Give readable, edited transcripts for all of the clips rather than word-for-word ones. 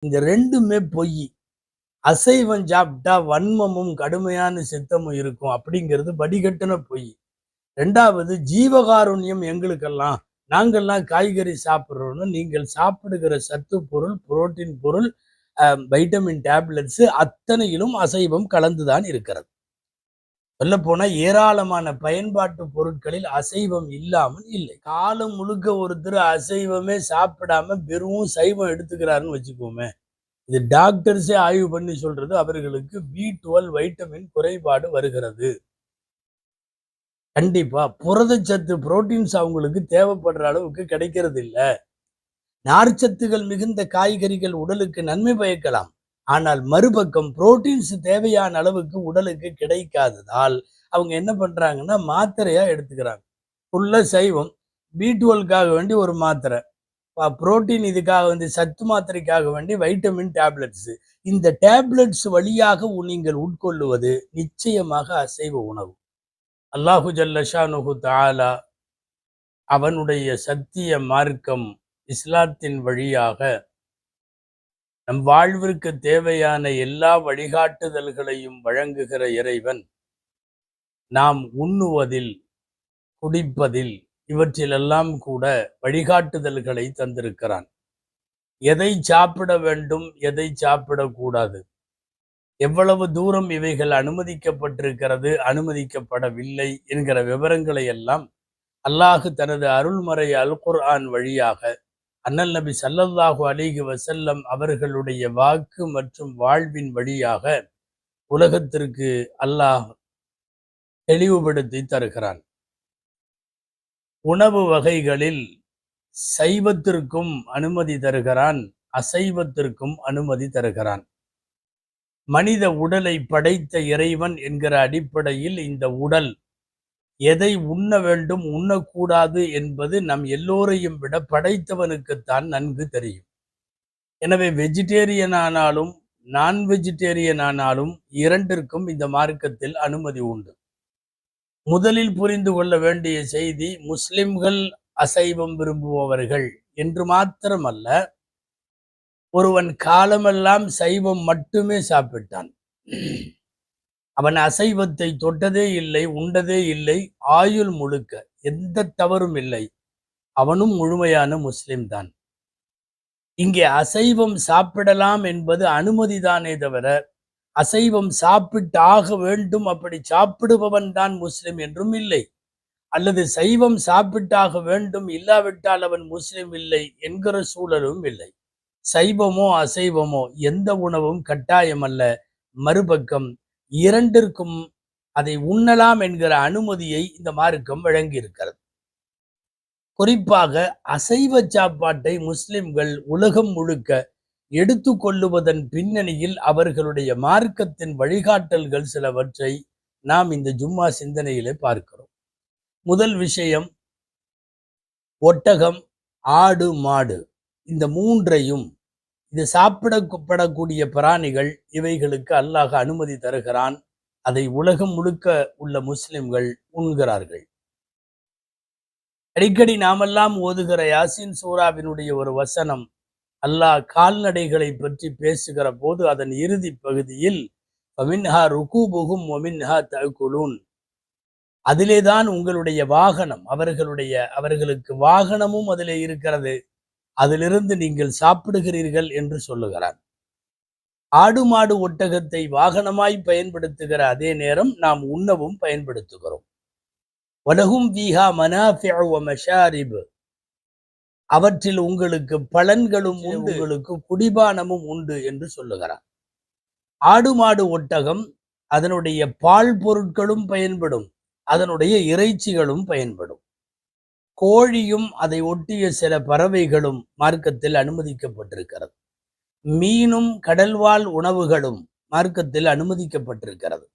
இந்த ரெண்டுமே பொய். அசைவம் சாப்பிட்டா வன்மமும் கடுமையான சித்தமும் இருக்கும் அப்படிங்கிறது வடிகட்டின பொய். 2வது ஜீவகாருண்யம் எங்களுக்கெல்லாம், நாங்கள்லாம் காய்கறி சாப்பிட்றோம்னு நீங்கள் சாப்பிடுகிற சத்து பொருள், புரோட்டீன் பொருள், வைட்டமின் டேப்லெட்ஸ் அத்தனையிலும் அசைவம் கலந்துதான் இருக்கிறது. சொல்லப்போனா ஏராளமான பயன்பாட்டு பொருட்களில் அசைவம் இல்லாமல் இல்லை. காலம் முழுக்க ஒருத்தர் அசைவமே சாப்பிடாம வெறும் சைவம் எடுத்துக்கிறாருன்னு வச்சுக்கோமே, இது டாக்டர்ஸே ஆய்வு பண்ணி சொல்றது, அவர்களுக்கு B12 வைட்டமின் குறைபாடு வருகிறது. கண்டிப்பா புரதச்சத்து புரோட்டீன்ஸ் அவங்களுக்கு தேவைப்படுற அளவுக்கு கிடைக்கிறது இல்ல. நார்ச்சத்துகள் மிகுந்த காய்கறிகள் உடலுக்கு நன்மை பயக்கலாம். ஆனால் மறுபக்கம் புரோட்டீன்ஸ் தேவையான அளவுக்கு உடலுக்கு கிடைக்காததால் அவங்க என்ன பண்றாங்கன்னா மாத்திரையா எடுத்துக்கிறாங்க. ஃபுல்லா சைவம், B12க்காக வேண்டி ஒரு மாத்திரை, புரோட்டீன் இதுக்காக வேண்டி சத்து மாத்திரைக்காக வேண்டி வைட்டமின் டேப்லெட்ஸ். இந்த டேப்லெட்ஸ் வழியாக நீங்கள் உட்கொள்ளுவது நிச்சயமாக அசைவ உணவு. அல்லாஹு ஜல்ல ஷானுஹு தஆலா அவனுடைய சத்திய மார்க்கம் இஸ்லாத்தின் வழியாக நம் வாழ்விற்கு தேவையான எல்லா வழிகாட்டுதல்களையும் வழங்குகிற இறைவன், நாம் உண்ணுவதில், குடிப்பதில், இவற்றிலெல்லாம் கூட வழிகாட்டுதல்களை தந்திருக்கிறான். எதை சாப்பிட வேண்டும், எதை சாப்பிடக்கூடாது, எவ்வளவு தூரம் இவைகள் அனுமதிக்கப்பட்டிருக்கிறது, அனுமதிக்கப்படவில்லை என்கிற விவரங்களை எல்லாம் அல்லாஹு தனது அருள்மறை அல் குர்ஆன் வழியாக அண்ணல் நபி ஸல்லல்லாஹு அலைஹி வஸல்லம் அவர்களுடைய வாக்கு மற்றும் வாழ்வின் வழியாக உலகத்திற்கு அல்லாஹ் தெளிவுபடுத்தி தருகிறான். உணவு வகைகளில் சைவத்திற்கும் அனுமதி தருகிறான், அசைவத்திற்கும் அனுமதி தருகிறான். மனித உடலை படைத்த இறைவன் என்கிற அடிப்படையில் இந்த உடல் எதை உண்ண வேண்டும், உண்ணக்கூடாது என்பது நம் எல்லோரையும் விட படைத்தவனுக்குத்தான் நன்கு தெரியும். எனவே வெஜிடேரியன் ஆனாலும் நான் வெஜிடேரியன் ஆனாலும் இரண்டிற்கும் இந்த மார்க்கத்தில் அனுமதி உண்டு. முதலில் புரிந்து கொள்ள வேண்டிய செய்தி, முஸ்லிம்கள் அசைவம் விரும்புபவர்கள் என்று மாத்திரமல்ல, ஒருவன் காலமெல்லாம் சைவம் மட்டுமே சாப்பிட்டான், அவன் அசைவத்தை தொட்டதே இல்லை, உண்டதே இல்லை, ஆயுள் முழுக்க எந்த தவறும் இல்லை, அவனும் முழுமையான முஸ்லிம் தான். இங்கே அசைவம் சாப்பிடலாம் என்பது அனுமதிதானே தவிர அசைவம் சாப்பிட்டாக வேண்டும், அப்படி சாப்பிடுபவன் தான் முஸ்லிம் என்றும் இல்லை. அல்லது சைவம் சாப்பிட்டாக வேண்டும், இல்லாவிட்டால் அவன் முஸ்லிம் இல்லை என்கிற சூழலும் இல்லை. சைவமோ அசைவமோ எந்த உணவும் கட்டாயம் அல்ல. மறுபக்கம் இரண்டிற்கும் அதை உண்ணலாம் என்கிற அனுமதியை இந்த மார்க்கம் வழங்கி இருக்கிறது. குறிப்பாக அசைவ சாப்பாட்டை முஸ்லிம்கள் உலகம் முழுக்க எடுத்துக்கொள்ளுவதன் பின்னணியில் அவர்களுடைய மார்க்கத்தின் வழிகாட்டல்கள் சிலவற்றை நாம் இந்த ஜும்மா சிந்தனையிலே பார்க்கிறோம். முதல் விஷயம், ஒட்டகம், ஆடு, மாடு, இந்த மூன்றையும், இது சாப்பிடப்படக்கூடிய பிராணிகள், இவைகளுக்கு அல்லாஹ் அனுமதி தருகிறான். அதை உலகம் முழுக்க உள்ள முஸ்லிம்கள் உண்கிறார்கள். அடிக்கடி நாமெல்லாம் ஓதுகிற யாசின் சூராவினுடைய ஒரு வசனம், அல்லாஹ் கால்நடைகளை பற்றி பேசுகிற போது அதன் இறுதி பகுதியில் ஃபமின்ஹா ருகூபுஹும் வமின்ஹா தஅகுலூன், அதிலேதான் உங்களுடைய வாகனம், அவர்களுக்கு வாகனமும் அதிலே இருக்கிறது, அதிலிருந்து நீங்கள் சாப்பிடுகிறீர்கள் என்று சொல்லுகிறார். ஆடு மாடு ஒட்டகத்தை வாகனமாய் பயன்படுத்துகிற அதே நேரம் நாம் உண்ணவும் பயன்படுத்துகிறோம். வலஹும் ஃபீஹா மனாஃபிஉ வ மஷாரிப், அவற்றில் உங்களுக்கு பலன்களும் உண்டு, உங்களுக்கு குடிபானமும் உண்டு என்று சொல்லுகிறார். ஆடு மாடு ஒட்டகம், அதனுடைய பால் பொருட்களும் பயன்படும், அதனுடைய இறைச்சிகளும் பயன்படும். கோழியும் அதை ஒட்டிய சில பறவைகளும் மார்க்கத்தில் அனுமதிக்கப்பட்டிருக்கிறது. மீனும் கடல்வாழ் உணவுகளும் மார்க்கத்தில் அனுமதிக்கப்பட்டிருக்கிறது.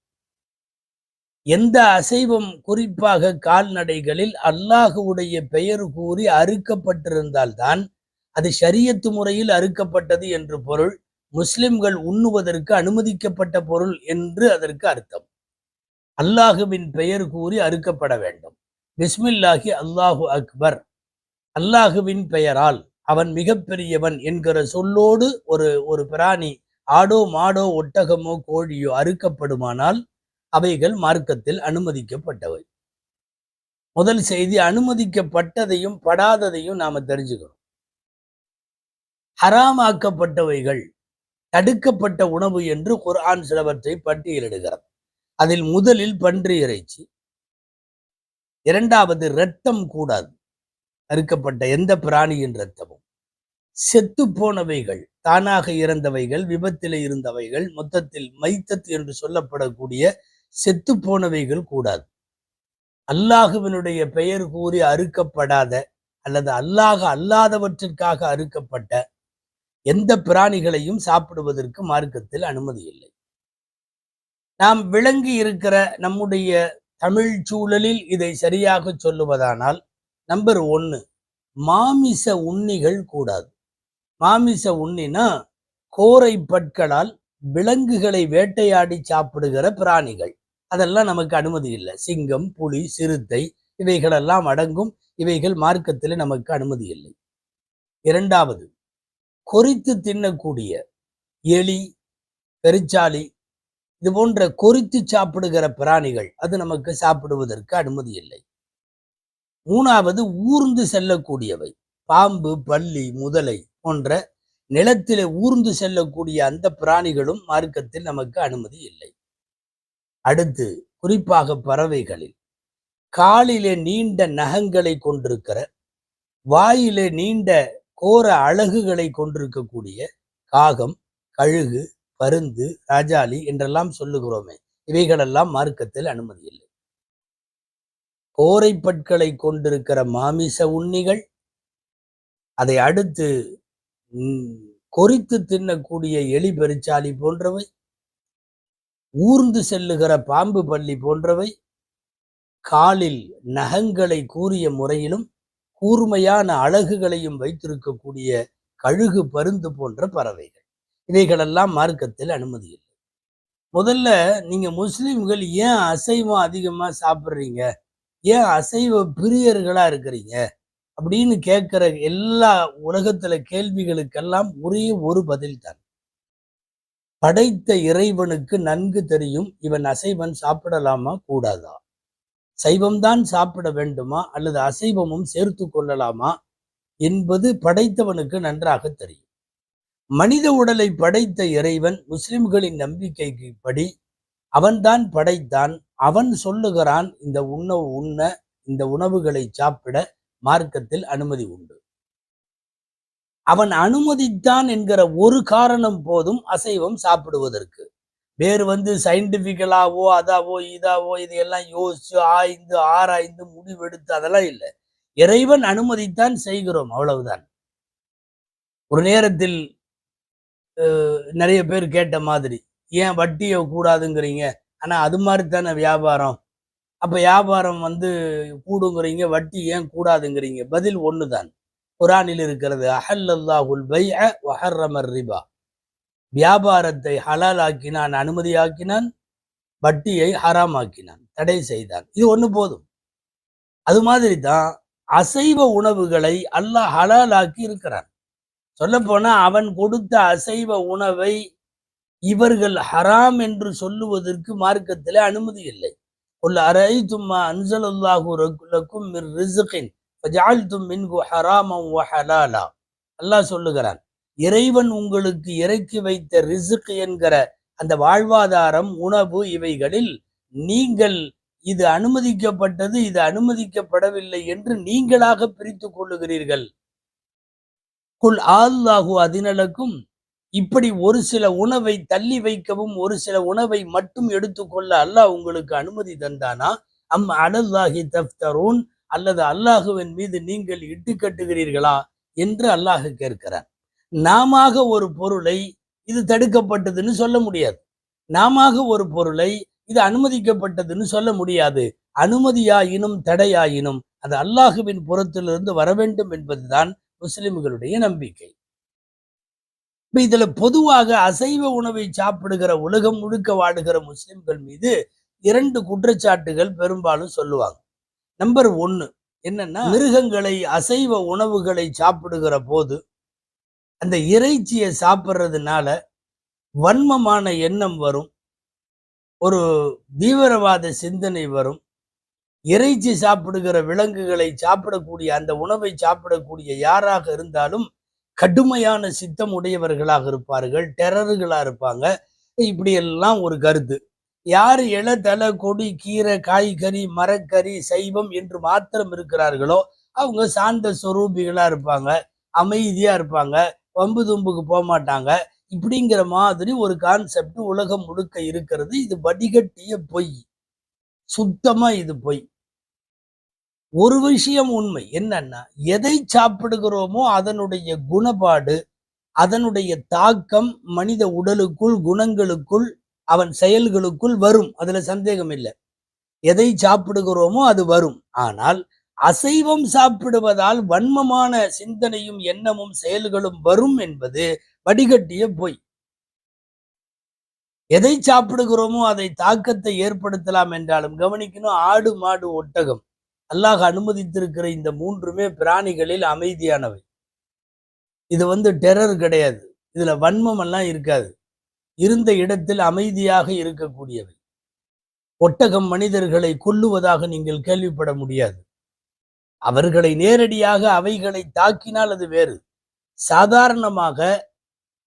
எந்த அசைவம், குறிப்பாக கால்நடைகளில் அல்லாஹுடைய பெயர் கூறி அறுக்கப்பட்டிருந்தால்தான் அது ஷரியத்து முறையில் அறுக்கப்பட்டது என்று பொருள், முஸ்லிம்கள் உண்ணுவதற்கு அனுமதிக்கப்பட்ட பொருள் என்று அதற்கு அர்த்தம். அல்லாஹுவின் பெயர் கூறி அறுக்கப்பட வேண்டும். பிஸ்மில்லாஹி அல்லாஹு அக்பர், அல்லாஹுவின் பெயரால், அவன் மிகப்பெரியவன் என்கிற சொல்லோடு ஒரு ஒரு பிராணி ஆடோ மாடோ ஒட்டகமோ கோழியோ அறுக்கப்படுமானால் அவைகள் மார்க்கத்தில் அனுமதிக்கப்பட்டவை. முதல் செய்தி, அனுமதிக்கப்பட்டதையும் படாததையும் நாம தெரிஞ்சுக்கணும். ஹராமாக்கப்பட்டவைகள், தடுக்கப்பட்ட உணவு என்று குர்ஆன் சிலவற்றை பட்டியலிடுகிறது. அதில் முதலில் பன்றி இறைச்சி, இரண்டாவது இரத்தம் கூடாது, அறுக்கப்பட்ட எந்த பிராணியின் இரத்தமும், செத்து போனவைகள், தானாக இறந்தவைகள், விபத்திலே இருந்தவைகள், மொத்தத்தில் மைத்தத் என்று சொல்லப்படக்கூடிய செத்து போனவைகள் கூடாது. அல்லாஹுவினுடைய பெயர் கூறி அறுக்கப்படாத அல்லது அல்லாஹ் அல்லாதவற்றிற்காக அறுக்கப்பட்ட எந்த பிராணிகளையும் சாப்பிடுவதற்கு மார்க்கத்தில் அனுமதி இல்லை. நாம் விளங்கி இருக்கிற நம்முடைய தமிழ் சூழலில் இதை சரியாக சொல்லுவதானால், நம்பர் 1, மாமிச உண்ணிகள் கூடாது. மாமிச உண்ணினா கோரை பற்களால் விலங்குகளை வேட்டையாடி சாப்பிடுகிற பிராணிகள், அதெல்லாம் நமக்கு அனுமதி இல்லை. சிங்கம், புலி, சிறுத்தை இவைகளெல்லாம் அடங்கும். இவைகள் மார்க்கத்தில் நமக்கு அனுமதி இல்லை. இரண்டாவது, கொறித்து தின்னக்கூடிய எலி, பெருச்சாளி இது போன்ற கொறித்து சாப்பிடுகிற பிராணிகள், அது நமக்கு சாப்பிடுவதற்கு அனுமதி இல்லை. மூணாவது, ஊர்ந்து செல்லக்கூடியவை, பாம்பு, பல்லி, முதலை போன்ற நிலத்திலே ஊர்ந்து செல்லக்கூடிய அந்த பிராணிகளும் மார்க்கத்தில் நமக்கு அனுமதி இல்லை. அடுத்து, குறிப்பாக பறவைகளில் காலிலே நீண்ட நகங்களை கொண்டிருக்கிற, வாயிலே நீண்ட கோர அழகுகளை கொண்டிருக்கக்கூடிய காகம், கழுகு, பருந்து, ராஜாளி என்றெல்லாம் சொல்லுகிறோமே, இவைகளெல்லாம் மார்க்கத்தில் அனுமதி இல்லை. கோரை பற்களை கொண்டிருக்கிற மாமிச உண்ணிகள், அதை அடுத்து கொறித்து தின்னக்கூடிய எலி, பெருச்சாளி போன்றவை, ஊர்ந்து செல்லுகிற பாம்பு, பல்லி போன்றவை, காலில் நகங்களை கூறிய முறையிலும் கூர்மையான அழகுகளையும் வைத்திருக்கக்கூடிய கழுகு, பருந்து போன்ற பறவைகள், இவைகளெல்லாம் மார்க்கத்தில் அனுமதி இல்லை. முதல்ல நீங்க முஸ்லிம்கள் ஏன் அசைவம் அதிகமா சாப்பிட்றீங்க, ஏன் அசைவ பிரியர்களா இருக்கிறீங்க அப்படின்னு கேட்கிற எல்லா உலகத்துல கேள்விகளுக்கெல்லாம் ஒரே ஒரு பதில் தான். படைத்த இறைவனுக்கு நன்கு தெரியும் இவன் அசைவன் சாப்பிடலாமா கூடாதா, சைவம்தான் சாப்பிட வேண்டுமா அல்லது அசைவமும் சேர்த்து கொள்ளலாமா என்பது படைத்தவனுக்கு நன்றாக தெரியும். மனித உடலை படைத்த இறைவன் முஸ்லிம்களின் நம்பிக்கைப்படி அவன்தான் படைத்தான். அவன் சொல்லுகிறான், இந்த இந்த உணவுகளை சாப்பிட மார்க்கத்தில் அனுமதி உண்டு. அவன் அனுமதித்தான் என்கிற ஒரு காரணம் போதும் அசைவம் சாப்பிடுவதற்கு. வேறு சயின்டிபிக்கலாவோ அதாவோ இதாவோ இதையெல்லாம் யோசிச்சு ஆய்ந்து ஆராய்ந்து முடிவெடுத்து அதெல்லாம் இல்லை. இறைவன் அனுமதித்தான், செய்கிறோம், அவ்வளவுதான். ஒரு நேரத்தில் நிறைய பேர் கேட்ட மாதிரி, ஏன் வட்டியை கூடாதுங்கிறீங்க, ஆனா அது மாதிரி தானே வியாபாரம், அப்ப வியாபாரம் கூடுங்கிறீங்க, வட்டி ஏன் கூடாதுங்கிறீங்க? பதில் ஒண்ணுதான், குர்ஆனில் இருக்கிறது. அஹல்லல்லாஹுல் பைஅ வ ஹர்ரமர் ரிபா. வியாபாரத்தை ஹலால் ஆக்கினான், அனுமதியாக்கினான், வட்டியை ஹராம் ஆக்கினான், தடை செய்தான். இது ஒண்ணு போதும். அது மாதிரி தான் அசைவ உணவுகளை அல்லாஹ் ஹலால் ஆக்கி இருக்கிறான். சொல்ல போனா அவன் கொடுத்த அசைவ உணவை இவர்கள் ஹராம் என்று சொல்லுவதற்கு மார்க்கத்திலே அனுமதி இல்லை. குல் அரைதும் மா அன்ஸலல்லாஹு லக்கும் மிர் ரிஸ்கின் ஃபஜஅல்தும் மின்ஹு ஹராமன் வ ஹலாலா. அல்லாஹ் சொல்லுகிறான், இறைவன் உங்களுக்கு இறக்கி வைத்த ரிஸ்க் என்கிற அந்த வாழ்வாதாரம், உணவு, இவைகளில் நீங்கள் இது அனுமதிக்கப்பட்டது, இது அனுமதிக்கப்படவில்லை என்று நீங்களாக பிரித்து கொள்ளுகிறீர்கள். குல் அல்லாஹு அதினலக்கும். இப்படி ஒரு சில உணவை தள்ளி வைக்கவும் ஒரு சில உணவை மட்டும் எடுத்துக்கொள்ள அல்லாஹ் உங்களுக்கு அனுமதி தந்தானா? அம் அலல்லாஹி தஃப்தரூன், அல்லது அல்லாஹுவின் மீது நீங்கள் இட்டு கட்டுகிறீர்களா என்று அல்லாஹ் கேட்கிறார். நாம ஒரு பொருளை இது தடுக்கப்பட்டதுன்னு சொல்ல முடியாது, நாம ஒரு பொருளை இது அனுமதிக்கப்பட்டதுன்னு சொல்ல முடியாது. அனுமதியாயினும் தடையாயினும் அது அல்லாஹுவின் புறத்திலிருந்து வர வேண்டும் என்பதுதான் முஸ்லிம்களுடைய நம்பிக்கை. இதுல பொதுவாக அசைவ உணவை சாப்பிடுகிற உலகம் முழுக்க வாடுகிற முஸ்லிம்கள் மீது 2 குற்றச்சாட்டுகள் பெரும்பாலும் சொல்லுவாங்க. நம்பர் 1, என்னன்னா, மிருகங்களை அசைவ உணவுகளை சாப்பிடுகிற போது அந்த இறைச்சியை சாப்பிடுறதுனால வன்மமான எண்ணம் வரும், ஒரு தீவிரவாத சிந்தனை வரும். இறைச்சி சாப்பிடுகிற விலங்குகளை சாப்பிடக்கூடிய அந்த உணவை சாப்பிடக்கூடிய யாராக இருந்தாலும் கடுமையான சித்தம் உடையவர்களாக இருப்பார்கள், டெரர்களா இருப்பாங்க. இப்படி எல்லாம் ஒரு கருத்து. யார் இலை தலை கொடி கீரை காய்கறி மரக்கறி சைவம் என்று மாத்திரம் இருக்கிறார்களோ அவங்க சாந்த சொரூபிகளா இருப்பாங்க, அமைதியா இருப்பாங்க, வம்பு தும்புக்கு போக மாட்டாங்க. இப்படிங்கிற மாதிரி ஒரு கான்செப்ட் உலகம் முழுக்க இருக்கிறது. இது வடிகட்டிய பொய், சுத்தமா இது பொய். ஒரு விஷயம் உண்மை என்னன்னா, எதை சாப்பிடுகிறோமோ அதனுடைய குணபாடு, அதனுடைய தாக்கம் மனித உடலுக்குள், குணங்களுக்குள், அவன் செயல்களுக்குள் வரும். அதுல சந்தேகம் இல்லை. எதை சாப்பிடுகிறோமோ அது வரும். ஆனால் அசைவம் சாப்பிடுவதால் வன்மமான சிந்தனையும் எண்ணமும் செயல்களும் வரும் என்பது வடிகட்டிய பொய். எதை சாப்பிடுகிறோமோ அதை தாக்கத்தை ஏற்படுத்தலாம் என்றாலும் கவனிக்கணும், ஆடு மாடு ஒட்டகம் அல்லாஹ் அனுமதித்திருக்கிற இந்த மூன்றுமே பிராணிகளில் அமைதியானவை. இது டெரர் கிடையாது. இதுல வன்மம் எல்லாம் இருக்காது. இருந்த இடத்தில் அமைதியாக இருக்கக்கூடியவை. ஒட்டகம் மனிதர்களை கொல்லுவதாக நீங்கள் கேள்விப்பட முடியாது. அவர்களை நேரடியாக அவைகளை தாக்கினால் அது வேறு. சாதாரணமாக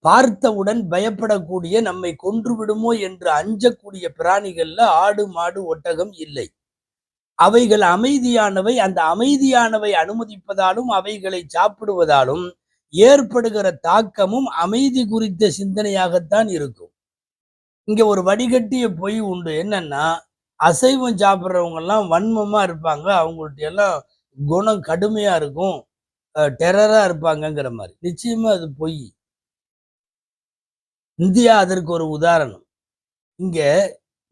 பார்த்தவுடன் பயப்படக்கூடிய, நம்மை கொன்று விடுமோ என்று அஞ்சக்கூடிய பிராணிகள்ல ஆடு மாடு ஒட்டகம் இல்லை. அவைகள் அமைதியானவை. அந்த அமைதியானவை அனுமதிப்பதாலும் அவைகளை சாப்பிடுவதாலும் ஏற்படுகிற தாக்கமும் அமைதி குறித்த சிந்தனையாகத்தான் இருக்கும். இங்க ஒரு வடிகட்டிய பொய் உண்டு. என்னன்னா, அசைவம் சாப்பிட்றவங்க எல்லாம் வன்மமா இருப்பாங்க, அவங்கள்ட்ட எல்லாம் குணம் கடுமையா இருக்கும், டெரரா இருப்பாங்கங்கிற மாதிரி. நிச்சயமா அது பொய். இந்தியா அதற்கு ஒரு உதாரணம். இங்க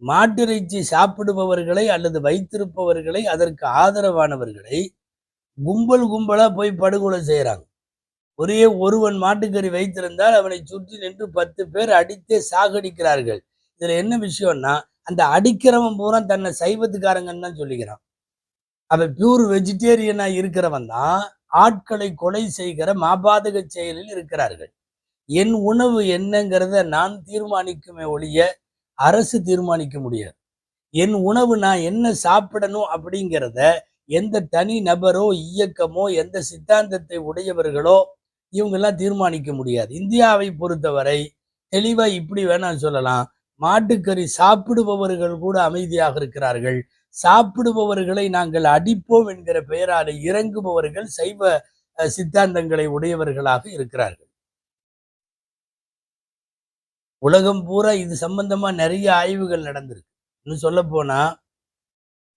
மாட்டிறைச்சி சாப்பிடுபவர்களை அல்லது வைத்திருப்பவர்களை, அதற்கு ஆதரவானவர்களை கும்பல் கும்பலா போய் படுகொலை செய்யறாங்க. ஒரே ஒருவன் மாட்டுக்கறி வைத்திருந்தால் அவனை சுற்றி நின்று 10 பேர் அடித்தே சாகடிக்கிறார்கள். இதுல என்ன விஷயம்னா, அந்த அடிக்கிறவன் பூரா தன்னை சைவத்துக்காரங்கன்னு தான் சொல்லிக்கிறான். அவன் பியூர் வெஜிடேரியனா இருக்கிறவன் தான் ஆட்களை கொலை செய்கிற மாபாதக செயலில் இருக்கிறார்கள். என் உணவு என்னங்கிறத நான் தீர்மானிக்குமே ஒழிய அரசு தீர்மானிக்க முடியாது. என் உணவு நான் என்ன சாப்பிடணும் அப்படிங்கிறத எந்த தனி நபரோ இயக்கமோ எந்த சித்தாந்தத்தை உடையவர்களோ இவங்கெல்லாம் தீர்மானிக்க முடியாது. இந்தியாவை பொறுத்தவரை தெளிவா இப்படி வேணா சொல்லலாம், மாட்டுக்கறி சாப்பிடுபவர்கள் கூட அமைதியாக இருக்கிறார்கள். சாப்பிடுபவர்களை நாங்கள் அடிப்போம் என்கிற பெயரால் இறங்குபவர்கள் சைவ சித்தாந்தங்களை உடையவர்களாக இருக்கிறார்கள். உலகம் பூரா இது சம்பந்தமா நிறைய ஆய்வுகள் நடந்திருக்கு. இன்னும் சொல்ல போனா,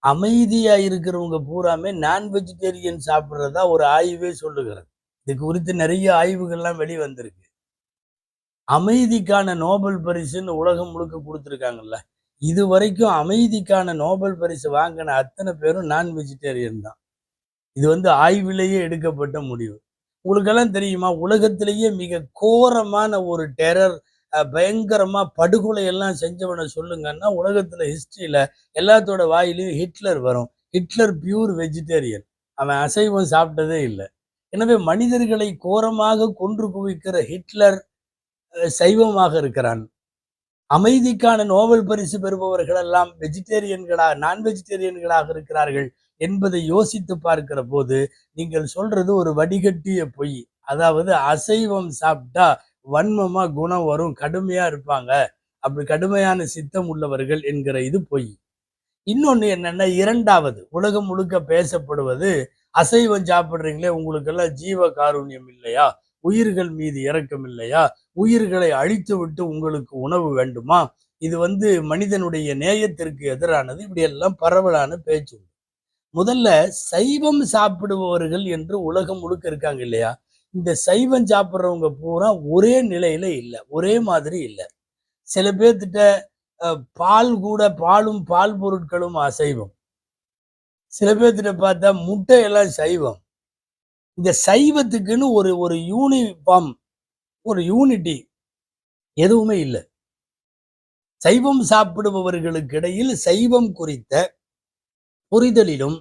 அமைதியா இருக்கிறவங்க பூராமே நான் வெஜிடேரியன் சாப்பிட்றதா ஒரு ஆய்வே சொல்லுகிறது. இது குறித்து நிறைய ஆய்வுகள்லாம் வெளிவந்திருக்கு. அமைதிக்கான நோபல் பரிசுன்னு உலகம் முழுக்க கொடுத்துருக்காங்கல்ல, இது வரைக்கும் அமைதிக்கான நோபல் பரிசு வாங்கின அத்தனை பேரும் நான் வெஜிடேரியன் தான். இது ஆய்விலேயே எடுக்கப்பட்ட முடிவு. உங்களுக்கெல்லாம் தெரியுமா, உலகத்திலேயே மிக கோரமான ஒரு டெரர், பயங்கரமா படுகொலை எல்லாம் செஞ்சவனை சொல்லுங்கன்னா உலகத்துல ஹிஸ்டரியில எல்லாத்தோட வாயிலையும் ஹிட்லர் வரும். ஹிட்லர் பியூர் வெஜிடேரியன், அவன் அசைவம் சாப்பிட்டதே இல்லை. எனவே மனிதர்களை கோரமாக கொன்று குவிக்கிற ஹிட்லர் சைவமாக இருக்கிறான். அமைதிக்கான நோபல் பரிசு பெறுபவர்கள் எல்லாம் நான் வெஜிடேரியன்களாக இருக்கிறார்கள் என்பதை யோசித்து பார்க்கிற போது நீங்கள் சொல்றது ஒரு வடிகட்டிய பொய். அதாவது அசைவம் சாப்பிட்டா வன்மமா குணம் வரும், கடுமையா இருப்பாங்க, அப்படி கடுமையான சித்தம் உள்ளவர்கள் என்கிற இது பொய். இன்னொன்னு என்னன்னா, இரண்டாவது உலகம் முழுக்க பேசப்படுவது, அசைவம் சாப்பிடுறீங்களே உங்களுக்கெல்லாம் ஜீவ காருண்யம் இல்லையா, உயிர்கள் மீது இரக்கம் இல்லையா, உயிர்களை அழித்து விட்டு உங்களுக்கு உணவு வேண்டுமா, இது மனிதனுடைய நேயத்திற்கு எதிரானது. இப்படி எல்லாம் பரவலான பேச்சு. முதல்ல சைவம் சாப்பிடுபவர்கள் என்று உலகம் முழுக்க இருக்காங்க இல்லையா, இந்த சைவம் சாப்பிட்றவங்க பூரா ஒரே நிலையில இல்லை, ஒரே மாதிரி இல்லை. சில பேர்த்திட்ட பால் கூட, பாலும் பால் பொருட்களும் அசைவம். சில பேர்த்திட்ட பார்த்தா முட்டையெல்லாம் சைவம். இந்த சைவத்துக்குன்னு ஒரு யூனிஃபார்ம், ஒரு யூனிட்டி எதுவுமே இல்லை. சைவம் சாப்பிடுபவர்களுக்கு இடையில் சைவம் குறித்த புரிதலிலும்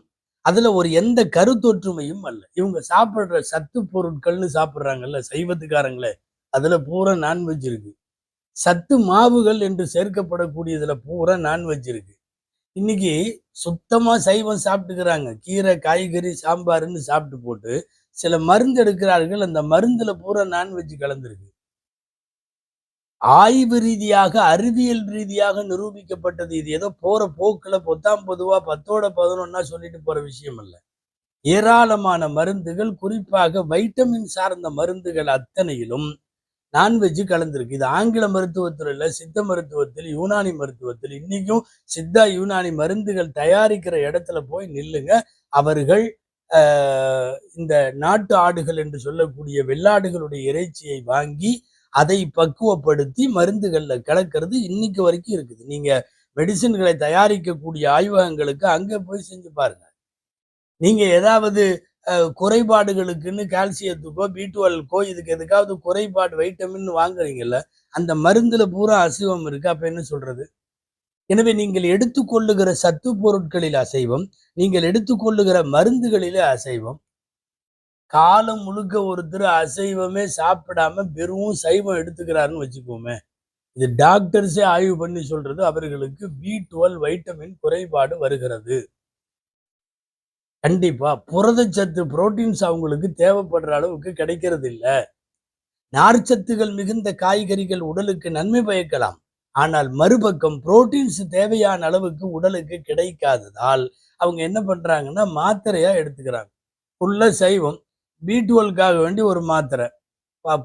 அதுல ஒரு எந்த கருத்தொற்றுமையும் அல்ல. இவங்க சாப்பிடுற சத்து பொருட்கள்னு சாப்பிடுறாங்கல்ல சைவத்துக்காரங்களே, அதுல பூரா நான்வெஜ் இருக்கு. சத்து மாவுகள் என்று சேர்க்கப்படக்கூடியதுல பூரா நான்வெஜ் இருக்கு. இன்னைக்கு சுத்தமா சைவம் சாப்பிட்டுக்கிறாங்க. கீரை, காய்கறி, சாம்பார்ன்னு சாப்பிட்டு போட்டு சில மருந்து எடுக்கிறார்கள். அந்த மருந்துல பூரா நான்வெஜ் கலந்திருக்கு. ஆய்வு ரீதியாக, அறிவியல் ரீதியாக நிரூபிக்கப்பட்டது. இது ஏதோ போற போக்குல பொத்தாம் பொதுவா 10ஓட 11 சொல்லிட்டு போற விஷயம் அல்ல. ஏராளமான மருந்துகள், குறிப்பாக வைட்டமின் சார்ந்த மருந்துகள் அத்தனையிலும் நான்வெஜ் கலந்திருக்கு. இது ஆங்கில மருத்துவத்தில் இல்ல, சித்த மருத்துவத்தில், யூனானி மருத்துவத்தில் இன்னைக்கும் சித்தா யூனானி மருந்துகள் தயாரிக்கிற இடத்துல போய் நில்லுங்க. அவர்கள் இந்த நாட்டு ஆடுகள் என்று சொல்லக்கூடிய வெள்ளாடுகளுடைய இறைச்சியை வாங்கி அதை பக்குவப்படுத்தி மருந்துகள்ல கலக்கிறது இன்னைக்கு வரைக்கும் இருக்குது. நீங்க மெடிசின்களை தயாரிக்கக்கூடிய ஆய்வகங்களுக்கு அங்க போய் செஞ்சு பாருங்க. நீங்க ஏதாவது குறைபாடுகளுக்குன்னு கால்சியத்துக்கோ B12க்கோ இதுக்கு எதுக்காவது குறைபாடு வைட்டமின் வாங்குறீங்கல்ல, அந்த மருந்துல பூரா அசைவம் இருக்கு. அப்ப என்ன சொல்றது? எனவே நீங்கள் எடுத்துக்கொள்ளுகிற சத்து பொருட்களில் அசைவம், நீங்கள் எடுத்துக்கொள்ளுகிற மருந்துகளிலே அசைவம். காலம் முழுக்க ஒருத்தர் அசைவமே சாப்பிடாம வெறும் சைவம் எடுத்துக்கிறாருன்னு வச்சுக்கோமே, இது டாக்டர்ஸே ஆய்வு பண்ணி சொல்றது, அவர்களுக்கு B12 வைட்டமின் குறைபாடு வருகிறது. கண்டிப்பா புரதச்சத்து புரோட்டீன்ஸ் அவங்களுக்கு தேவைப்படுற அளவுக்கு கிடைக்கிறது இல்ல. நார்ச்சத்துகள் மிகுந்த காய்கறிகள் உடலுக்கு நன்மை பயக்கலாம். ஆனால் மறுபக்கம் புரோட்டீன்ஸ் தேவையான அளவுக்கு உடலுக்கு கிடைக்காததால் அவங்க என்ன பண்றாங்கன்னா மாத்திரையா எடுத்துக்கிறாங்க. ஃபுல்லா சைவம், B12க்காக வேண்டி ஒரு மாத்திரை,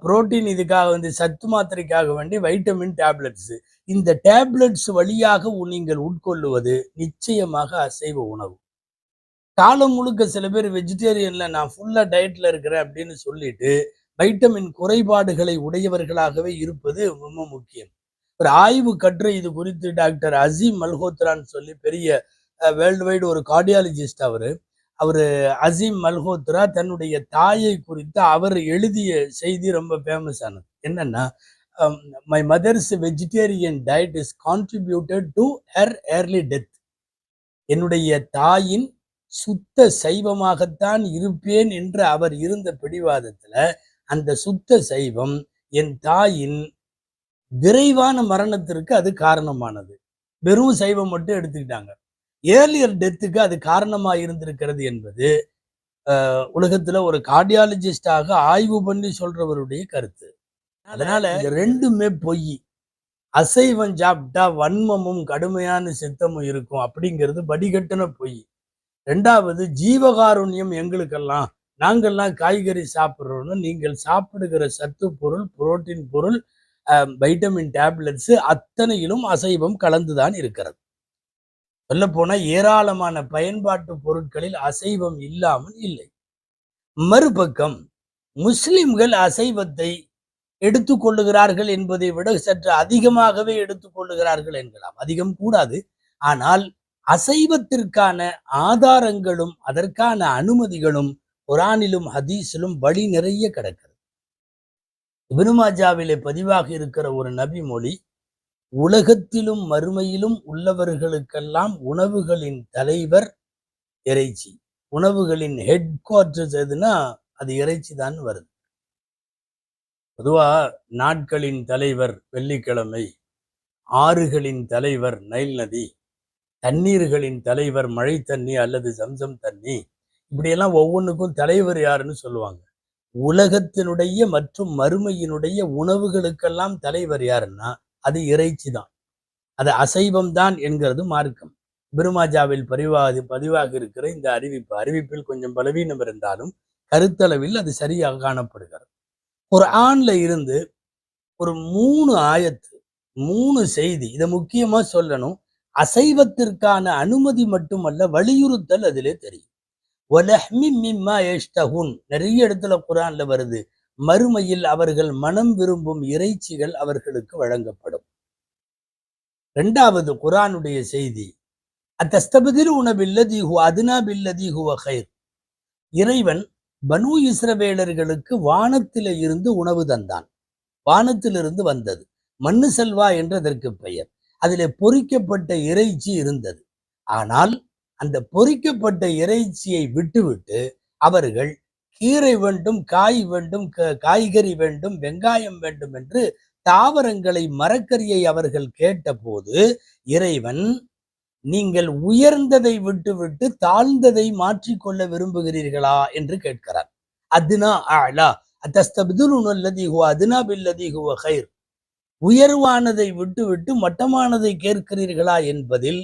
புரோட்டீன் இதுக்காக வந்து சத்து மாத்திரைக்காக வேண்டி வைட்டமின் டேப்லெட்ஸ். இந்த டேப்லெட்ஸ் வழியாக நீங்கள் உட்கொள்ளுவது நிச்சயமாக அசைவ உணவு. காலம் முழுக்க சில பேர் வெஜிடேரியன்ல நான் ஃபுல்லா டயட்ல இருக்கிறேன் அப்படின்னு சொல்லிட்டு வைட்டமின் குறைபாடுகளை உடையவர்களாகவே இருப்பது ரொம்ப முக்கியம். ஒரு ஆய்வு கட்டுரை இது குறித்து டாக்டர் அசீம் மல்ஹோத்ரான்னு சொல்லி பெரிய வேர்ல்டு வைடு ஒரு கார்டியாலஜிஸ்ட். அவரு அசீம் மல்ஹோத்ரா தன்னுடைய தாயை குறித்து அவர் எழுதிய செய்தி ரொம்ப ஃபேமஸ் ஆனது. என்னன்னா, my mother's vegetarian diet is contributed to her early death. என்னுடைய தாயின் சுத்த சைவமாகத்தான் இருப்பேன் என்று அவர் இருந்த பிடிவாதத்துல அந்த சுத்த சைவம் என் தாயின் விரைவான மரணத்திற்கு அது காரணமானது. வெறும் சைவம் மட்டும் எடுத்துக்கிட்டாங்க. ஏர்லியர் டெத்துக்கு அது காரணமா இருந்திருக்கிறது என்பது உலகத்துல ஒரு கார்டியாலஜிஸ்டாக ஆய்வு பண்ணி சொல்றவருடைய கருத்து. அதனால ரெண்டுமே பொய். அசைவம் சாப்பிட்டா வன்மமும் கடுமையான சித்தமும் இருக்கும் அப்படிங்கிறது வடிகட்டின பொய். ரெண்டாவது, ஜீவகாருண்யம் எங்களுக்கெல்லாம், நாங்கள்லாம் காய்கறி சாப்பிட்றோம்னு நீங்கள் சாப்பிடுகிற சத்து பொருள், புரோட்டீன் பொருள், வைட்டமின் டேப்லெட்ஸ் அத்தனையிலும் அசைவம் கலந்துதான் இருக்கிறது. சொல்ல போனா ஏராளமான பயன்பாட்டு பொருட்களில் அசைவம் இல்லாமல் இல்லை. மறுபக்கம் முஸ்லிம்கள் அசைவத்தை எடுத்துக்கொள்ளுகிறார்கள் என்பதை விட சற்று அதிகமாகவே எடுத்துக்கொள்ளுகிறார்கள் என்கலாம். அதிகம் கூடாது, ஆனால் அசைவத்திற்கான ஆதாரங்களும் அதற்கான அனுமதிகளும் குரானிலும் ஹதீஸிலும் வழி நிறைய கிடக்கிறது. இப்னு மாஜாவிலே பதிவாக இருக்கிற ஒரு நபி மொழி, உலகத்திலும் மறுமையிலும் உள்ளவர்களுக்கெல்லாம் உணவுகளின் தலைவர் இறைச்சி. உணவுகளின் ஹெட் குவார்டர்ஸ் எதுனா அது இறைச்சி தான் வருது. பொதுவா நாட்களின் தலைவர் வெள்ளிக்கிழமை, ஆறுகளின் தலைவர் நைல் நதி, தண்ணீர்களின் தலைவர் மழை தண்ணி அல்லது சம்சம் தண்ணி, இப்படியெல்லாம் ஒவ்வொன்றுக்கும் தலைவர் யாருன்னு சொல்லுவாங்க. உலகத்தினுடைய மற்றும் மறுமையினுடைய உணவுகளுக்கெல்லாம் தலைவர் யாருன்னா அது இறைச்சி தான், அது அசைவம் தான் என்கிறது மார்க்கம். இப்னு பதிவாக இருக்கிற இந்த அறிவிப்பில் கொஞ்சம் பலவீனம் இருந்தாலும் கருத்தளவில் அது சரியாக காணப்படுகிறது. குர்ஆன்ல இருந்து ஒரு 3 ஆயத்து, 3 செய்தி, இதை முக்கியமா சொல்லணும். அசைவத்திற்கான அனுமதி மட்டுமல்ல, வலியுறுத்தல் அதிலே தெரியும். நிறைய இடத்துல குர்ஆன்ல வருது, மறுமையில் அவர்கள் மனம் விரும்பும் இறைச்சிகள் அவர்களுக்கு வழங்கப்படும். இரண்டாவது குர்ஆனுடைய செய்தி, அத்தஸ்தபதிலூன பில்லதி ஹுவ அத்னா பில்லதி ஹுவ கைர். இறைவன் பனு இஸ்ரவேலர்களுக்கு வானத்திலே இருந்து உணவு தந்தான். வானத்திலிருந்து வந்தது, மண்ணு செல்வா என்று அதற்கு பெயர். அதிலே பொறிக்கப்பட்ட இறைச்சி இருந்தது. ஆனால் அந்த பொரிக்கப்பட்ட இறைச்சியை விட்டுவிட்டு அவர்கள் கீரை வேண்டும், காய் வேண்டும், காய்கறி வேண்டும், வெங்காயம் வேண்டும் என்று தாவரங்களை, மரக்கரியை அவர்கள் கேட்டபோது இறைவன், நீங்கள் உயர்ந்ததை விட்டுவிட்டு தாழ்ந்ததை மாற்றிக்கொள்ள விரும்புகிறீர்களா என்று கேட்கிறார். அதுனா அலா அத்தஸ்தப்துலுன அல்லதி ஹுவ அதுனா பில்லதி ஹுவ கைர். உயர்வானதை விட்டுவிட்டு மட்டமானதை கேட்கிறீர்களா என்பதில்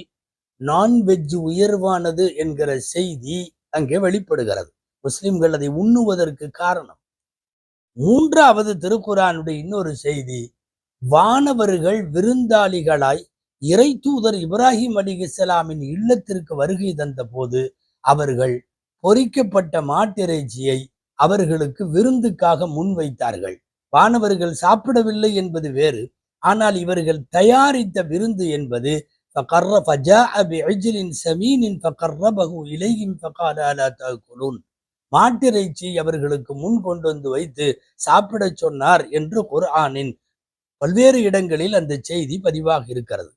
நான்வெஜ் உயர்வானது என்கிற செய்தி அங்கே வெளிப்படுகிறது. முஸ்லிம்கள் அதை உண்ணுவதற்கு காரணம். மூன்றாவது திருக்குரானுடைய இன்னொரு செய்தி, வானவர்கள் விருந்தாளிகளாய் இறை தூதர் இப்ராஹிம் அலைஹிஸ்ஸலாமின் இல்லத்திற்கு வருகை தந்த போது அவர்கள் பொரிக்கப்பட்ட மாட்டிறைச்சியை அவர்களுக்கு விருந்துக்காக முன்வைத்தார்கள். வானவர்கள் சாப்பிடவில்லை என்பது வேறு, ஆனால் இவர்கள் தயாரித்த விருந்து என்பது மாட்டிறைச்சி அவர்களுக்கு முன் கொண்டு வந்து வைத்து சாப்பிட சொன்னார் என்று குர்ஆனின் பல்வேறு இடங்களில் அந்த செய்தி பதிவாக இருக்கிறது.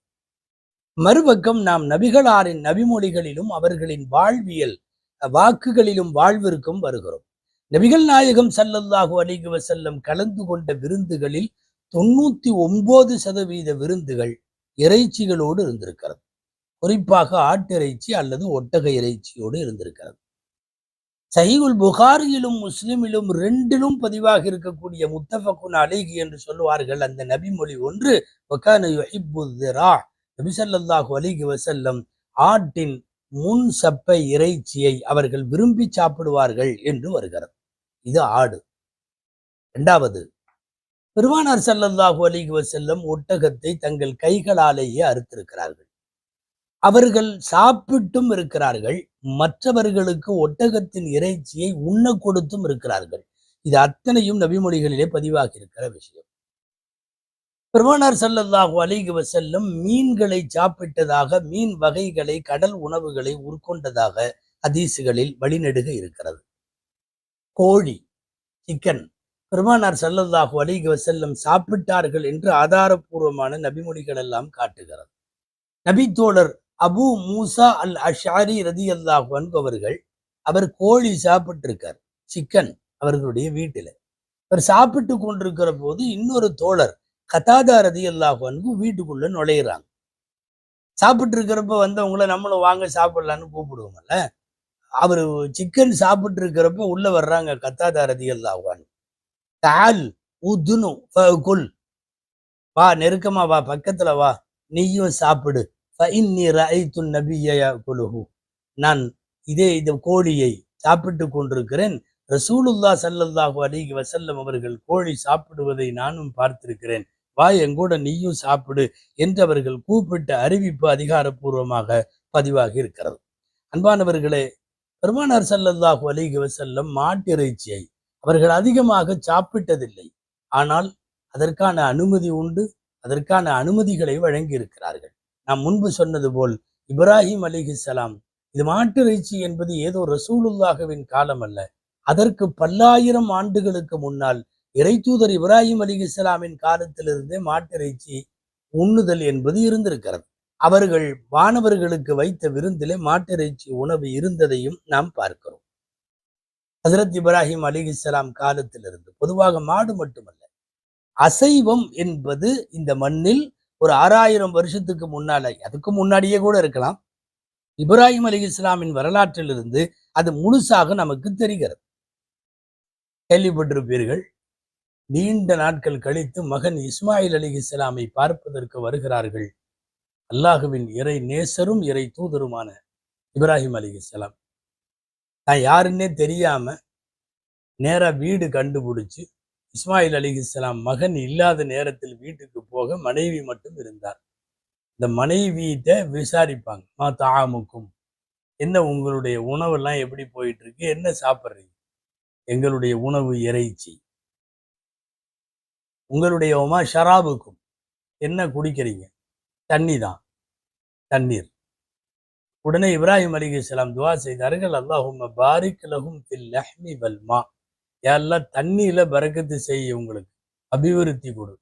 மறுபக்கம் நாம் நபிகளாரின் நபிமொழிகளிலும் அவர்களின் வாழ்வியல் வாக்குகளிலும் வாழ்விற்கும் வருகிறோம். நபிகள் நாயகம் ஸல்லல்லாஹு அலைஹி வஸல்லம் கலந்து கொண்ட விருந்துகளில் 99% விருந்துகள் இறைச்சிகளோடு இருந்திருக்கிறது. குறிப்பாக ஆட்டிறைச்சி அல்லது ஒட்டக இறைச்சியோடு இருந்திருக்கிறது. சஹீஹுல் புகாரியிலும் முஸ்லிமிலும் ரெண்டிலும் பதிவாக இருக்கக்கூடிய முத்தஃபக்குன் அலைஹி என்று சொல்லுவார்கள் அந்த நபிமொழி ஒன்று, வகான யுஹிப்பு ذிரா, நபி ஸல்லல்லாஹு அலைஹி வஸல்லம் ஆட்டின் முன் சப்பை இறைச்சியை அவர்கள் விரும்பி சாப்பிடுவார்கள் என்று வருகிறது. இது ஆடு. இரண்டாவது, பெருமானார் ஸல்லல்லாஹு அலைஹி வஸல்லம் ஒட்டகத்தை தங்கள் கைகளாலேயே அறுத்திருக்கிறார்கள். அவர்கள் சாப்பிட்டும் இருக்கிறார்கள், மற்றவர்களுக்கு ஒட்டகத்தின் இறைச்சியை உண்ண கொடுத்தும் இருக்கிறார்கள். இது அத்தனையும் நபிமொழிகளிலே பதிவாகி இருக்கிற விஷயம். பெருமானார் ஸல்லல்லாஹு அலைஹி வஸல்லம் மீன்களை சாப்பிட்டதாக, மீன் வகைகளை, கடல் உணவுகளை உட்கொண்டதாக ஹதீசுகளில் வழிநெடுக இருக்கிறது. கோழி, சிக்கன் பெருமானார் ஸல்லல்லாஹு அலைஹி வஸல்லம் சாப்பிட்டார்கள் என்று ஆதாரபூர்வமான நபிமொழிகள் எல்லாம் காட்டுகிறது. நபி தோழர் அபு மூசா அல் அஷ்அரி ரலியல்லாஹு அன்ஹு அவர்கள், அவர் கோழி சாப்பிட்டிருக்கார், சிக்கன் அவர்களுடைய வீட்டில. அவர் சாப்பிட்டு கொண்டிருக்கிற போது இன்னொரு தோழர் கதாதா ரலியல்லாஹு அன்ஹு வீட்டுக்குள்ள நுழையிறாங்க. சாப்பிட்டு இருக்கிறப்ப வந்தவங்கள நம்மளும் வாங்க சாப்பிடலான்னு கூப்பிடுவோம்ல. அவரு சிக்கன் சாப்பிட்டு இருக்கிறப்ப உள்ள வர்றாங்க கத்தாதா ரலியல்லாஹு அன்ஹு. தஆல் உதுனு ஃபகுல், வா நெருக்கமா வா, பக்கத்துல வா, நீயும் சாப்பிடு. ஃபஇன்னி ரஅய்து நபிய்ய யஅகுலுஹு, நான் இந்த கோழியை சாப்பிட்டு கொண்டிருக்கிறேன், ரசூலுல்லாஹ் ஸல்லல்லாஹு அலைஹி வஸல்லம் அவர்கள் கோழி சாப்பிடுவதை நானும் பார்த்திருக்கிறேன், வா எங்கூட நீயும் சாப்பிடு என்று அவர்கள் கூப்பிட்ட அறிவிப்பு அதிகாரப்பூர்வமாக பதிவாகி இருக்கிறது. அன்பானவர்களே, பெருமானார் ஸல்லல்லாஹு அலைஹி வஸல்லம் மாட்டிறைச்சியை அவர்கள் அதிகமாக சாப்பிட்டதில்லை. ஆனால் அதற்கான அனுமதி உண்டு, அதற்கான அனுமதிகளை வழங்கி இருக்கிறார்கள். நாம் முன்பு சொன்னது போல் இப்ராஹிம் அலைஹிஸ்ஸலாம், இது மாட்டிறைச்சி என்பது ஏதோ ரசூலுல்லாஹ்வின் காலம் அல்ல, அதற்கு பல்லாயிரம் ஆண்டுகளுக்கு முன்னால் இறைத்தூதர் இப்ராஹிம் அலைஹிஸ்ஸலாமின் காலத்திலிருந்தே மாட்டிறைச்சி உண்ணுதல் என்பது இருந்திருக்கிறது. அவர்கள் வானவர்களுக்கு வைத்த விருந்திலே மாட்டிறைச்சி உணவு இருந்ததையும் நாம் பார்க்கிறோம். ஹஜ்ரத் இப்ராஹிம் அலைஹிஸ்ஸலாம் காலத்திலிருந்து பொதுவாக மாடு மட்டுமல்ல, அசைவம் என்பது இந்த மண்ணில் ஒரு 6000 வருஷத்துக்கு முன்னால, அதுக்கு முன்னாடியே கூட இருக்கலாம், இப்ராஹிம் அலைஹிஸ்ஸலாமின் வரலாற்றிலிருந்து அது முழுசாக நமக்கு தெரிகிறது. கேள்விப்பட்டிருப்பீர்கள், நீண்ட நாட்கள் கழித்து மகன் இஸ்மாயில் அலைஹிஸ்ஸலாமை பார்ப்பதற்கு வருகிறார்கள் அல்லாஹுவின் இறை நேசரும் இறை தூதருமான இப்ராஹிம் அலைஹிஸ்ஸலாம். தான் யாருன்னே தெரியாம நேரா வீடு கண்டுபிடிச்சு, இஸ்மாயில் அலைஹிஸ்ஸலாம் மகன் இல்லாத நேரத்தில் வீட்டுக்கு போக மனைவி மட்டும் இருந்தார். இந்த மனைவியிட்ட விசாரிப்பாங்க, மா தாமுக்கும், என்ன உங்களுடைய உணவெல்லாம் எப்படி போயிட்டு இருக்கு, என்ன சாப்பிட்றீங்க? எங்களுடைய உணவு இறைச்சி. உங்களுடைய ஒமா ஷராபுக்கும், என்ன குடிக்கிறீங்க? தண்ணி தான், தண்ணீர். உடனே இப்ராஹிம் அலைஹிஸ்ஸலாம் துஆ செய்தார்கள், அல்லாஹும்ம பாரிக் லஹும் ஃபில் லஹ்மி வல் மா, யா அல்லாஹ் தண்ணியில பரக்கத்து செய், உங்களுக்கு அபிவிருத்தி கொடு,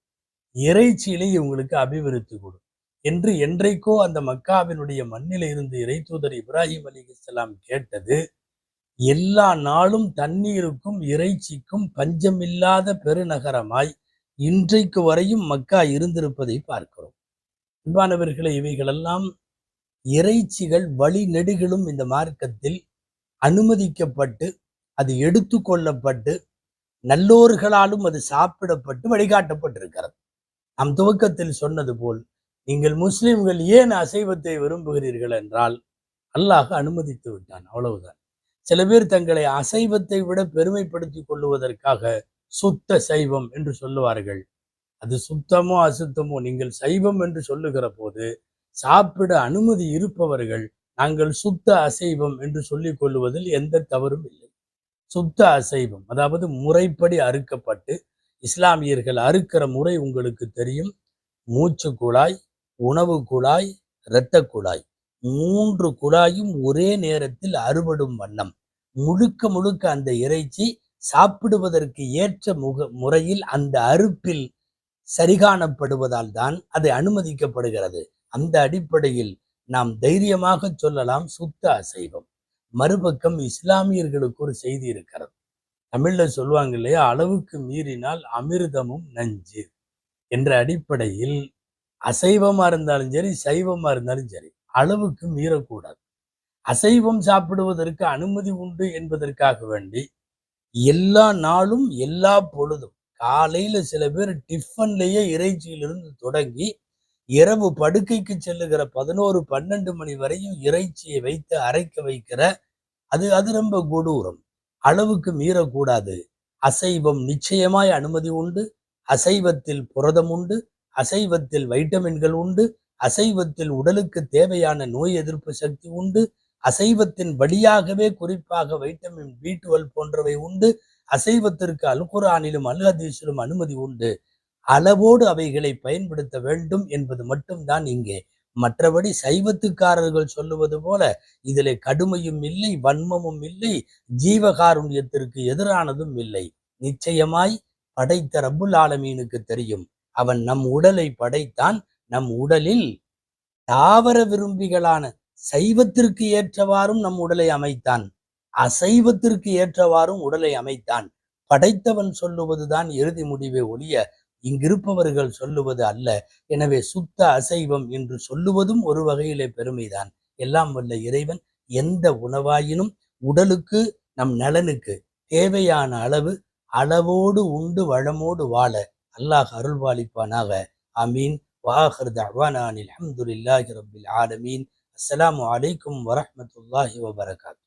இறைச்சியிலே இவங்களுக்கு அபிவிருத்தி கொடு. என்று என்றைக்கோ அந்த மக்காவினுடைய மண்ணில இருந்து இறை தூதர் இப்ராஹிம் அலைஹிஸ்ஸலாம் கேட்டது எல்லா நாளும் தண்ணீருக்கும் இறைச்சிக்கும் பஞ்சமில்லாத பெருநகரமாய் இன்றைக்கு வரையும் மக்கா இருந்திருப்பதை பார்க்கிறோம். அன்பானவர்களே, இவைகளெல்லாம் இறைச்சிகள் வழி நெடுகிலும் இந்த மார்க்கத்தில் அனுமதிக்கப்பட்டு அது எடுத்துக்கொள்ளப்பட்டு நல்லோர்களாலும் அது சாப்பிடப்பட்டு வழிகாட்டப்பட்டிருக்கிறது. நாம் துவக்கத்தில் சொன்னது போல் நீங்கள் முஸ்லிம்கள் ஏன் அசைவத்தை விரும்புகிறீர்கள் என்றால் அல்லாஹ் அனுமதித்து விட்டான், அவ்வளவுதான். சில பேர் தங்களை அசைவத்தை விட பெருமைப்படுத்திக் கொள்ளுவதற்காக சுத்த சைவம் என்று சொல்லுவார்கள். அது சுத்தமோ அசுத்தமோ, நீங்கள் சைவம் என்று சொல்லுகிற போது சாப்பிட அனுமதி இருப்பவர்கள் நாங்கள் சுத்த அசைவம் என்று சொல்லிக் கொள்ளுவதில் எந்த தவறும் இல்லை. சுத்த அசைவம் அதாவது முறைப்படி அறுக்கப்பட்டு, இஸ்லாமியர்கள் அறுக்கிற முறை உங்களுக்கு தெரியும். மூச்சு குழாய், உணவு குழாய், இரத்த குழாய், 3 குழாயும் ஒரே நேரத்தில் அறுபடும் வண்ணம் முழுக்க முழுக்க அந்த இறைச்சி சாப்பிடுவதற்கு ஏற்ற முறையில் அந்த அறுப்பில் சரிகாணப்படுவதால் தான் அது அனுமதிக்கப்படுகிறது. அந்த அடிப்படையில் நாம் தைரியமாக சொல்லலாம் சுத்த அசைவம். மறுபக்கம் இஸ்லாமியர்களுக்கு ஒரு செய்தி இருக்கிறது. தமிழ்ல சொல்லுவாங்க இல்லையா, அளவுக்கு மீறினால் அமிர்தமும் நஞ்சு என்ற அடிப்படையில் அசைவமா இருந்தாலும் சரி சைவமா இருந்தாலும் சரி அளவுக்கு மீறக்கூடாது. அசைவம் சாப்பிடுவதற்கு அனுமதி உண்டு என்பதற்காக வேண்டி எல்லா நாளும் எல்லா பொழுதும் காலையில சில பேர் டிஃபன்லேயே இறைச்சியிலிருந்து தொடங்கி இரவு படுக்கைக்கு செல்லுகிற 11-12 மணி வரையும் இறைச்சியை வைத்து அரைக்க வைக்கிற அது ரொம்ப கொடூரம். அளவுக்கு மீறக்கூடாது. அசைவம் நிச்சயமாய் அனுமதி உண்டு. அசைவத்தில் புரதம் உண்டு, அசைவத்தில் வைட்டமின்கள் உண்டு, அசைவத்தில் உடலுக்கு தேவையான நோய் எதிர்ப்பு சக்தி உண்டு, அசைவத்தின் வழியாகவே குறிப்பாக வைட்டமின் B12 போன்றவை உண்டு. அசைவத்திற்கு அல்குரானிலும் அல் ஹதீஸிலும் அனுமதி உண்டு. அளவோடு அவைகளை பயன்படுத்த வேண்டும் என்பது மட்டும்தான் இங்கே. மற்றபடி சைவத்துக்காரர்கள் சொல்லுவது போல இதிலே கடுமையும் இல்லை, வன்மமும் இல்லை, ஜீவகாருண்யத்திற்கு எதிரானதும் இல்லை. நிச்சயமாய் படைத்த ரப்புல் ஆலமீனுக்கு தெரியும். அவன் நம் உடலை படைத்தான். நம் உடலில் தாவர விரும்பிகளான சைவத்திற்கு ஏற்றவாறும் நம் உடலை அமைத்தான், அசைவத்திற்கு ஏற்றவாறும் உடலை அமைத்தான். படைத்தவன் சொல்லுவதுதான் இறுதி முடிவே ஒழிய இங்கிருப்பவர்கள் சொல்லுவது அல்ல. எனவே சுத்த அசைவம் என்று சொல்லுவதும் ஒரு வகையிலே பெருமைதான். எல்லாம் வல்ல இறைவன் எந்த உணவாயினும் உடலுக்கு நம் நலனுக்கு தேவையான அளவோடு உண்டு வளமோடு வாழ அல்லாஹ் அருள்வாளிப்பானாக. ஆமீன். வாஹிர் தஅவானா அல்ஹம்துலில்லாஹி ரப்பில் ஆலமீன். அஸ்ஸலாமு அலைக்கும் வரஹ்மத்துல்லாஹி வபரகாத்துஹு.